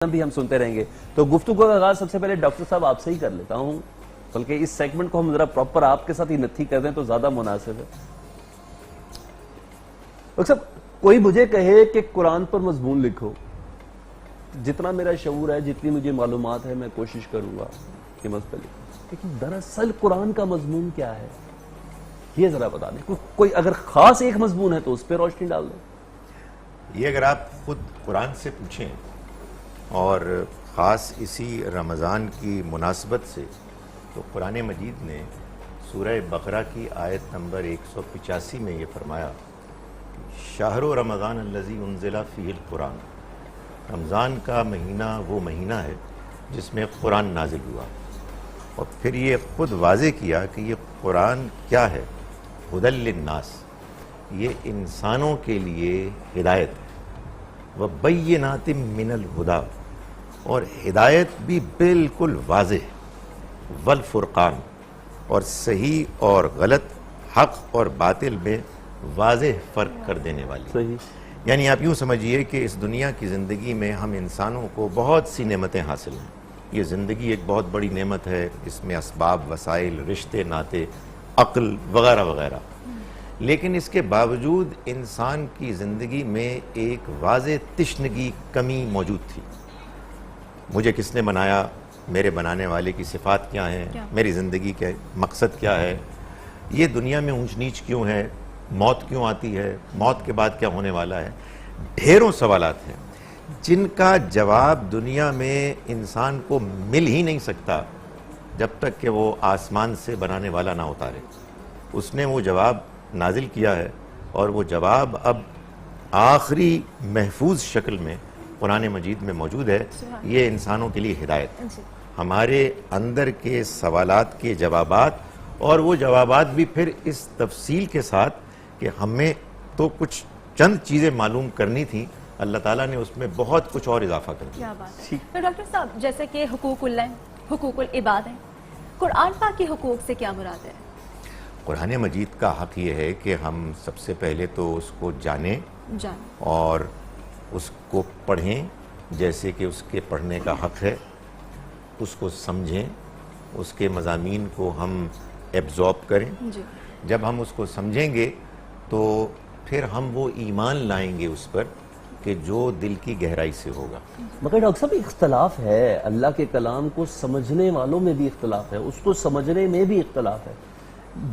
بھی ہم سنتے رہیں گے. تو گفتگو کا آغاز سب سے پہلے ڈاکٹر صاحب آپ سے ہی کر لیتا ہوں، بلکہ اس سیگمنٹ کو ہم ذرا پراپر آپ کے ساتھ ہی نتھی کر دیں تو زیادہ مناسب ہے. ڈاکٹر صاحب کوئی مجھے کہے کہ قرآن پر مضمون لکھو، جتنا میرا شعور ہے، جتنی مجھے معلومات ہے، میں کوشش کروں گا کہ مضمون لکھوں، لیکن دراصل قرآن کا مضمون کیا ہے یہ ذرا بتا دیں. کوئی اگر خاص ایک مضمون ہے تو اس پہ روشنی ڈال دیں. یہ اگر آپ خود قرآن سے پوچھیں اور خاص اسی رمضان کی مناسبت سے، تو قرآن مجید نے سورہ بقرہ کی آیت نمبر 185 میں یہ فرمایا، شہر رمضان الذی انزل فیہ القرآن، رمضان کا مہینہ وہ مہینہ ہے جس میں قرآن نازل ہوا. اور پھر یہ خود واضح کیا کہ یہ قرآن کیا ہے، ھدی للناس، یہ انسانوں کے لیے ہدایت ہے، وبینات من الہدی، اور ہدایت بھی بالکل واضح، والفرقان، اور صحیح اور غلط، حق اور باطل میں واضح فرق کر دینے والی. صحیح. یعنی آپ یوں سمجھیے کہ اس دنیا کی زندگی میں ہم انسانوں کو بہت سی نعمتیں حاصل ہیں. یہ زندگی ایک بہت بڑی نعمت ہے، اس میں اسباب، وسائل، رشتے ناطے، عقل وغیرہ وغیرہ. لیکن اس کے باوجود انسان کی زندگی میں ایک واضح تشنگی، کمی موجود تھی. مجھے کس نے بنایا، میرے بنانے والے کی صفات کیا ہیں، میری زندگی کا مقصد کیا ہے، یہ دنیا میں اونچ نیچ کیوں ہے، موت کیوں آتی ہے، موت کے بعد کیا ہونے والا ہے. ڈھیروں سوالات ہیں جن کا جواب دنیا میں انسان کو مل ہی نہیں سکتا جب تک کہ وہ آسمان سے بنانے والا نہ اتارے. اس نے وہ جواب نازل کیا ہے، اور وہ جواب اب آخری محفوظ شکل میں قرآن مجید میں موجود ہے. یہ انسانوں کے لیے ہدایت، ہمارے اندر کے سوالات کے جوابات، اور وہ جوابات بھی پھر اس تفصیل کے ساتھ کہ ہمیں تو کچھ چند چیزیں معلوم کرنی تھیں، اللہ تعالیٰ نے اس میں بہت کچھ اور اضافہ کر دیا. کیا بات ہے. تو ڈاکٹر صاحب، جیسے کہ حقوق اللہ، حقوق العباد ہیں، قرآن پاک کی حقوق سے کیا مراد ہے؟ قرآن مجید کا حق یہ ہے کہ ہم سب سے پہلے تو اس کو جانیں اور اس کو پڑھیں جیسے کہ اس کے پڑھنے کا حق ہے، اس کو سمجھیں، اس کے مضامین کو ہم ایبزارب کریں. جب ہم اس کو سمجھیں گے تو پھر ہم وہ ایمان لائیں گے اس پر کہ جو دل کی گہرائی سے ہوگا. مگر ڈاکٹر صاحب اختلاف ہے، اللہ کے کلام کو سمجھنے والوں میں بھی اختلاف ہے، اس کو سمجھنے میں بھی اختلاف ہے.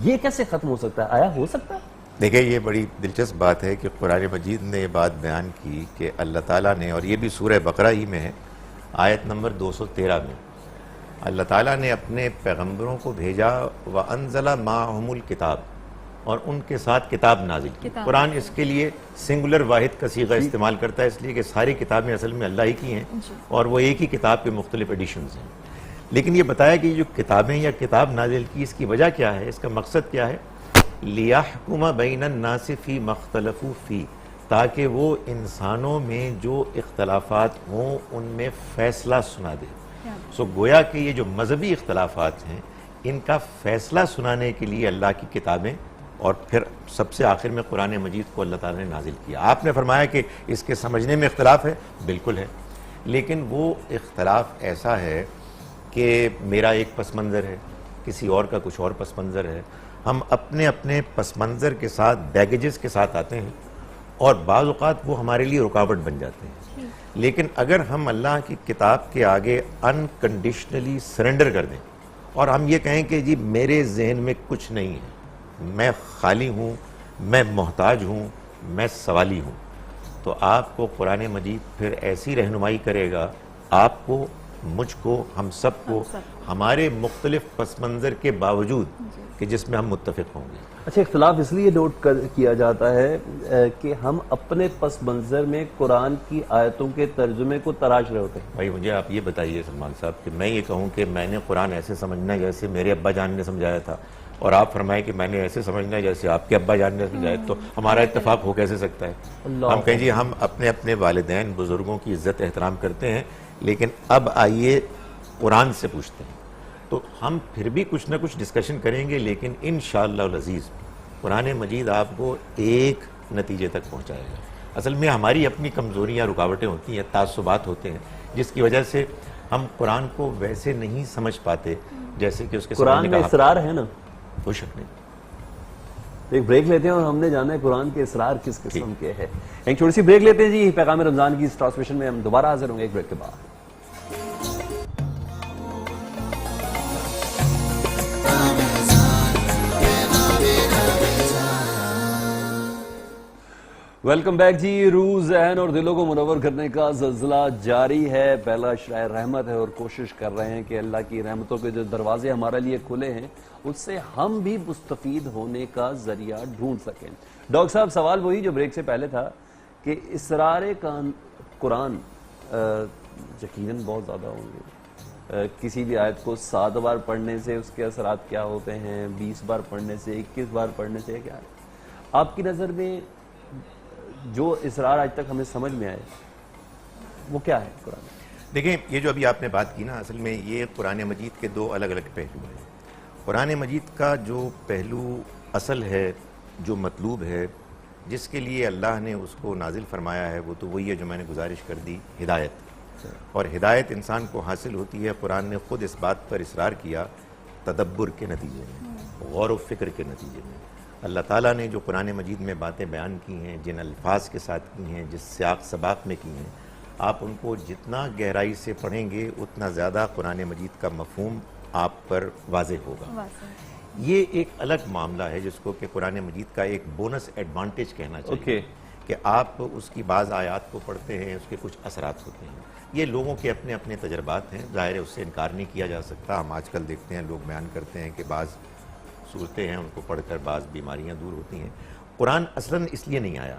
یہ کیسے ختم ہو سکتا ہے؟ آیا ہو سکتا ہے؟ دیکھیں، یہ بڑی دلچسپ بات ہے کہ قرآن مجید نے یہ بات بیان کی کہ اللہ تعالیٰ نے، اور یہ بھی سورہ بقرہ ہی میں ہے، آیت نمبر 213 میں اللہ تعالیٰ نے اپنے پیغمبروں کو بھیجا، وَأَنزَلَ مَعَهُمُ الْكِتَابَ، اور ان کے ساتھ کتاب نازل کی. قرآن اس کے لیے سنگولر واحد کا صیغہ استعمال کرتا ہے، اس لیے کہ ساری کتابیں اصل میں اللہ ہی کی ہیں، اور وہ ایک ہی کتاب کے مختلف ایڈیشنز ہیں. لیکن یہ بتایا کہ جو کتابیں یا کتاب نازل کی، اس کی وجہ کیا ہے، اس کا مقصد کیا ہے؟ لِيَحْكُمَ بَيْنَ النَّاسِ فِي مَا اخْتَلَفُوا فِيهِ، تاکہ وہ انسانوں میں جو اختلافات ہوں ان میں فیصلہ سنا دے. گویا کہ یہ جو مذہبی اختلافات ہیں، ان کا فیصلہ سنانے کے لیے اللہ کی کتابیں، اور پھر سب سے آخر میں قرآن مجید کو اللہ تعالیٰ نے نازل کیا. آپ نے فرمایا کہ اس کے سمجھنے میں اختلاف ہے، بالکل ہے، لیکن وہ اختلاف ایسا ہے کہ میرا ایک پس منظر ہے، کسی اور کا کچھ اور پس منظر ہے. ہم اپنے اپنے پس منظر کے ساتھ، بیگیجز کے ساتھ آتے ہیں، اور بعض اوقات وہ ہمارے لیے رکاوٹ بن جاتے ہیں. لیکن اگر ہم اللہ کی کتاب کے آگے انکنڈیشنلی سرنڈر کر دیں، اور ہم یہ کہیں کہ جی میرے ذہن میں کچھ نہیں ہے، میں خالی ہوں، میں محتاج ہوں، میں سوالی ہوں، تو آپ کو قرآن مجید پھر ایسی رہنمائی کرے گا، آپ کو، مجھ کو، ہم سب کو، ہمارے مختلف پس منظر کے باوجود، کہ جس میں ہم متفق ہوں گے. اچھا، اختلاف اس لیے نوٹ کیا جاتا ہے کہ ہم اپنے پس منظر میں قرآن کی آیتوں کے ترجمے کو تراش رہے ہوتے ہیں. بھائی مجھے آپ یہ بتائیے سلمان صاحب کہ میں یہ کہوں کہ میں نے قرآن ایسے سمجھنا ہے جیسے میرے ابا جان نے سمجھایا تھا، اور آپ فرمائیں کہ میں نے ایسے سمجھنا ہے جیسے آپ کے ابا جان نے سمجھایا، تو ہمارا اتفاق ہو کیسے سکتا ہے؟ ہم کہیں جی ہم اپنے اپنے والدین، بزرگوں کی عزت احترام کرتے ہیں، لیکن اب آئیے قرآن سے پوچھتے ہیں. تو ہم پھر بھی کچھ نہ کچھ ڈسکشن کریں گے، لیکن انشاءاللہ العزیز قرآن مجید آپ کو ایک نتیجے تک پہنچائے گا. اصل میں ہماری اپنی کمزوریاں، رکاوٹیں ہوتی ہیں، تعصبات ہوتے ہیں، جس کی وجہ سے ہم قرآن کو ویسے نہیں سمجھ پاتے جیسے کہ اس کے قرآن سمجھنے میں کا اسرار ہے نا. کوئی شک نہیں. ایک بریک لیتے ہیں اور ہم نے جانا ہے قرآن کے اسرار کس قسم کے ہیں. ایک چھوٹی سی بریک لیتے ہیں جی. پیغام رمضان کی اس ٹرانسمیشن میں ہم دوبارہ حاضر ہوں گے ایک بریک کے بعد. ویلکم بیک جی. روح ذہن اور دلوں کو منور کرنے کا زلزلہ جاری ہے. پہلا شرائع رحمت ہے اور کوشش کر رہے ہیں کہ اللہ کی رحمتوں کے جو دروازے ہمارے لیے کھلے ہیں اس سے ہم بھی مستفید ہونے کا ذریعہ ڈھونڈ سکیں. ڈاکٹر صاحب سوال وہی جو بریک سے پہلے تھا کہ اسرار قرآن یقیناً بہت زیادہ ہوں گے. کسی بھی آیت کو 7 بار پڑھنے سے اس کے اثرات کیا ہوتے ہیں, 20 بار پڑھنے سے, 21 بار پڑھنے سے کیا ہے آپ کی نظر میں جو اسرار آج تک ہمیں سمجھ میں آئے وہ کیا ہے قرآن میں؟ دیکھیں یہ جو ابھی آپ نے بات کی نا, اصل میں یہ قرآن مجید کے 2 الگ الگ پہلو ہیں. قرآن مجید کا جو پہلو اصل ہے, جو مطلوب ہے, جس کے لیے اللہ نے اس کو نازل فرمایا ہے, وہ تو وہی ہے جو میں نے گزارش کر دی, ہدایت. اور ہدایت انسان کو حاصل ہوتی ہے, قرآن نے خود اس بات پر اصرار کیا, تدبر کے نتیجے میں, غور و فکر کے نتیجے میں. اللہ تعالیٰ نے جو قرآن مجید میں باتیں بیان کی ہیں, جن الفاظ کے ساتھ کی ہیں, جس سیاق سباق میں کی ہیں, آپ ان کو جتنا گہرائی سے پڑھیں گے اتنا زیادہ قرآن مجید کا مفہوم آپ پر واضح ہوگا. یہ ایک الگ معاملہ ہے جس کو کہ قرآن مجید کا ایک بونس ایڈوانٹیج کہنا چاہیے کہ آپ اس کی بعض آیات کو پڑھتے ہیں, اس کے کچھ اثرات ہوتے ہیں. یہ لوگوں کے اپنے اپنے تجربات ہیں, ظاہر ہے اس سے انکار نہیں کیا جا سکتا. ہم آج کل دیکھتے ہیں لوگ بیان کرتے ہیں کہ بعض صورتیں ہیں ان کو پڑھ کر بعض بیماریاں دور ہوتی ہیں. قرآن اصلاً اس لیے نہیں آیا,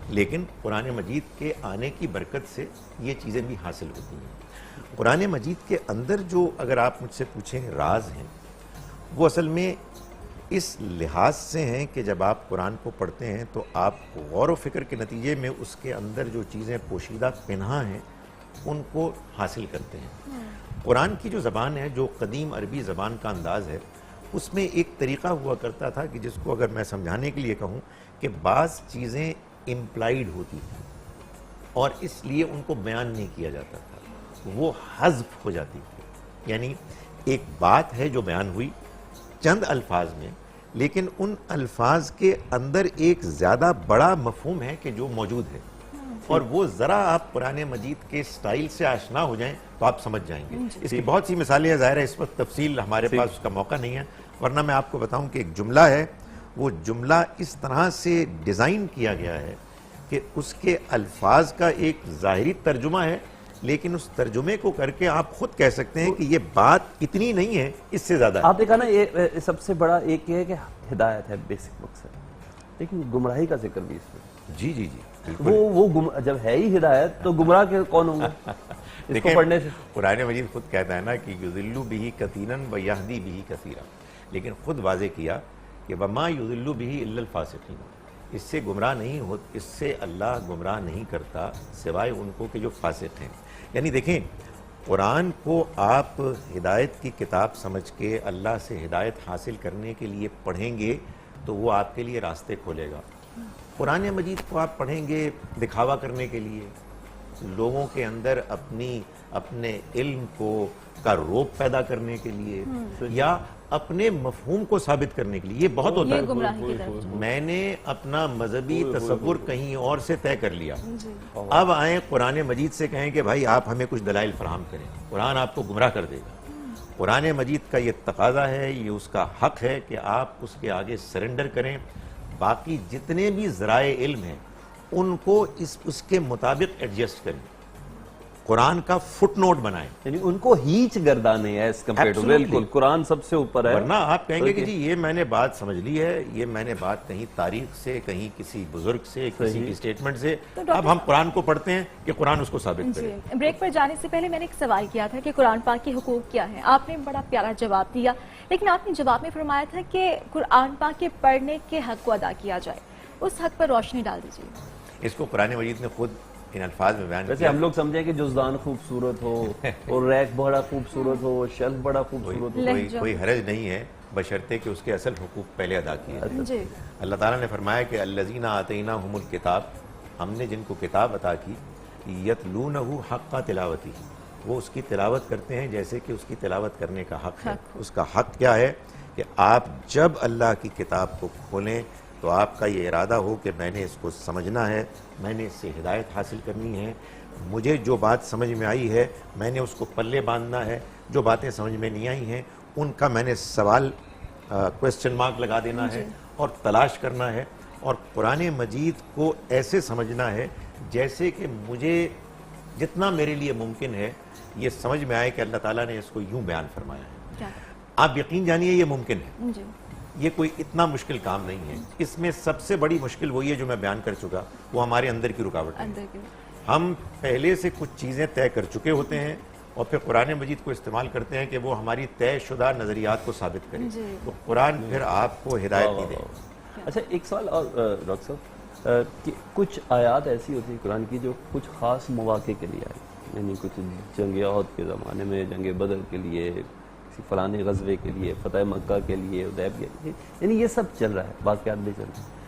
لیکن قرآن مجید کے آنے کی برکت سے یہ چیزیں بھی حاصل ہوتی ہیں. قرآن مجید کے اندر جو اگر آپ مجھ سے پوچھیں راز ہیں, وہ اصل میں اس لحاظ سے ہیں کہ جب آپ قرآن کو پڑھتے ہیں تو آپ غور و فکر کے نتیجے میں اس کے اندر جو چیزیں پوشیدہ پنہاں ہیں ان کو حاصل کرتے ہیں. قرآن کی جو زبان ہے, جو قدیم عربی زبان کا انداز ہے, اس میں ایک طریقہ ہوا کرتا تھا کہ جس کو اگر میں سمجھانے کے لیے کہوں کہ بعض چیزیں امپلائیڈ ہوتی تھیں اور اس لیے ان کو بیان نہیں کیا جاتا تھا, وہ حذف ہو جاتی تھی. یعنی ایک بات ہے جو بیان ہوئی چند الفاظ میں, لیکن ان الفاظ کے اندر ایک زیادہ بڑا مفہوم ہے کہ جو موجود ہے, اور وہ ذرا آپ قرآن مجید کے سٹائل سے آشنا ہو جائیں تو آپ سمجھ جائیں گے. اس کی بہت سی مثالیں ہیں, ظاہر ہے اس وقت تفصیل ہمارے پاس اس کا موقع نہیں ہے, ورنہ میں آپ کو بتاؤں کہ ایک جملہ ہے, وہ جملہ اس طرح سے ڈیزائن کیا گیا ہے کہ اس کے الفاظ کا ایک ظاہری ترجمہ ہے, لیکن اس ترجمے کو کر کے آپ خود کہہ سکتے ہیں کہ یہ بات اتنی نہیں ہے, اس سے زیادہ ہے. آپ نے کہا نا یہ سب سے بڑا ایک یہ ہے کہ ہدایت ہے بیسک مقصد, لیکن گمراہی کا ذکر بھی اس میں. جی جی جی, وہ جب ہے ہی ہدایت تو گمراہ کون ہوں گے اس کو پڑھنے سے؟ قرآن مجید خود کہتا ہے نا کہ یضل بہ کثیرا ویہدی بہ کثیرا, لیکن خود واضح کیا کہ وما یضل بہ الا الفاسقین, اس سے گمراہ نہیں ہو, اس سے اللہ گمراہ نہیں کرتا سوائے ان کو کہ جو فاسق ہیں. یعنی دیکھیں قرآن کو آپ ہدایت کی کتاب سمجھ کے اللہ سے ہدایت حاصل کرنے کے لیے پڑھیں گے تو وہ آپ کے لیے راستے کھولے گا. قرآن مجید کو آپ پڑھیں گے دکھاوا کرنے کے لیے, لوگوں کے اندر اپنے علم کا روب پیدا کرنے کے لیے, یا اپنے مفہوم کو ثابت کرنے کے لیے, یہ بہت ہوتا ہے. میں نے اپنا مذہبی تصور کہیں اور سے طے کر لیا, اب آئیں قرآن مجید سے کہیں کہ بھائی آپ ہمیں کچھ دلائل فراہم کریں, قرآن آپ کو گمراہ کر دے گا. قرآن مجید کا یہ تقاضا ہے, یہ اس کا حق ہے کہ آپ اس کے آگے سرنڈر کریں. باقی جتنے بھی ذرائع علم ہیں ان کو اس کے مطابق ایڈجسٹ کریں, قرآن کا فٹ نوٹ بنائیں, یعنی ان کو ہیچ گردانے ہیں اس کمپیئر ٹو. بالکل قرآن سب سے اوپر ہے, ورنہ آپ کہیں گے کہ جی یہ میں نے بات سمجھ لی ہے, یہ میں نے بات کہیں تاریخ سے, کہیں کسی بزرگ سے, کسی کی سٹیٹمنٹ سے, اب ہم قرآن کو پڑھتے ہیں کہ قرآن اس کو ثابت کرے. بریک پر جانے سے پہلے میں نے ایک سوال کیا تھا کہ قرآن پاک کے حقوق کیا ہیں, آپ نے بڑا پیارا جواب دیا, لیکن آپ نے جواب میں فرمایا تھا کہ قرآن پاک کے پڑھنے کے حق کو ادا کیا جائے, اس حق پر روشنی ڈال دیجیے. اس کو قرآن مجید نے خود ان الفاظ میں بیان ویسے ہم لوگ سمجھیں کہ جزدان خوبصورت ہو اور ریک بڑا خوبصورت ہو, شیلف بڑا خوبصورت ہو, کوئی حرج نہیں ہے, بشرطے کہ اس کے اصل حقوق پہلے ادا کیے. جی. اللہ تعالیٰ نے فرمایا کہ الذین آتیناہم الکتاب, ہم نے جن کو کتاب عطا کی, یتلونہ حق تلاوتی، وہ اس کی تلاوت کرتے ہیں جیسے کہ اس کی تلاوت کرنے کا حق ہے۔ اس کا حق کیا ہے کہ آپ جب اللہ کی کتاب کو کھولیں تو آپ کا یہ ارادہ ہو کہ میں نے اس کو سمجھنا ہے، میں نے اس سے ہدایت حاصل کرنی ہے، مجھے جو بات سمجھ میں آئی ہے میں نے اس کو پلے باندھنا ہے، جو باتیں سمجھ میں نہیں آئی ہیں ان کا میں نے سوال کوسچن مارک لگا دینا ہے اور تلاش کرنا ہے، اور قرآن مجید کو ایسے سمجھنا ہے جیسے کہ مجھے جتنا میرے لیے ممکن ہے یہ سمجھ میں آئے کہ اللہ تعالیٰ نے اس کو یوں بیان فرمایا ہے۔ آپ یقین جانیے یہ ممکن ہے، یہ کوئی اتنا مشکل کام نہیں ہے۔ اس میں سب سے بڑی مشکل وہی ہے جو میں بیان کر چکا، وہ ہمارے اندر کی رکاوٹ ہے۔ ہم پہلے سے کچھ چیزیں طے کر چکے ہوتے ہیں اور پھر قرآن مجید کو استعمال کرتے ہیں کہ وہ ہماری طے شدہ نظریات کو ثابت کرے، تو قرآن پھر آپ کو ہدایت نہیں دے۔ اچھا ایک سوال اور ڈاکٹر صاحب، کہ کچھ آیات ایسی ہوتی ہیں قرآن کی جو کچھ خاص مواقع کے لیے آئی، یعنی کچھ جنگ احد کے زمانے میں، جنگ بدر کے لیے، کسی فلانے غزوے کے لیے، فتح مکہ کے لیے، حدیبیہ کے لیے، یعنی یہ سب چل رہا ہے، واقعات بھی چل رہے ہیں۔